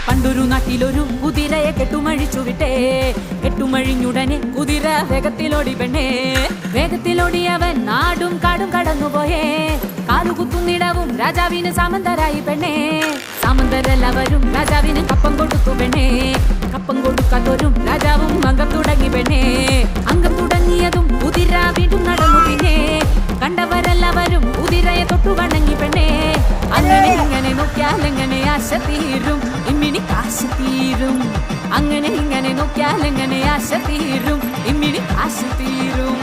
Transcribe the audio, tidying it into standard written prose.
പണ്ടൊരു നാട്ടിലൊരു കുതിരയെ കെട്ടുമഴിച്ചു വിട്ടേ. കെട്ടുമഴിഞ്ഞുടനെ കുതിര വേഗത്തിലോടി പെണ്ണേ. വേഗത്തിലോടിയവൻ നാടും കാടും കടന്നുപോയേ. കാലുകുത്തുന്നിടവും രാജാവിന് സാമന്തരായി പെണ്ണേ. സാമന്തരെല്ലാവരും രാജാവിന് കപ്പം കൊടുത്തു പെണ്ണേ. കപ്പം കൊടുക്കാത്തവരും രാജാവും അംഗം തുടങ്ങി പെണ്ണേ. അംഗം തുടങ്ങിയതും കുതിര വീണ്ടും നടന്നു പിന്നെ. കണ്ടവരെല്ലാവരും കുതിരയെ തൊട്ടു വണങ്ങി പെണ്ണേ. അങ്ങനെ ഇങ്ങനെ നോക്കിയാൽ എങ്ങനെ ആശ തീരും, ഇമ്മിണി കാശ് തീരും. അങ്ങനെ ഇങ്ങനെ നോക്കിയാൽ എങ്ങനെ ആശ തീരും, ഇമ്മിണി കാശ് തീരും.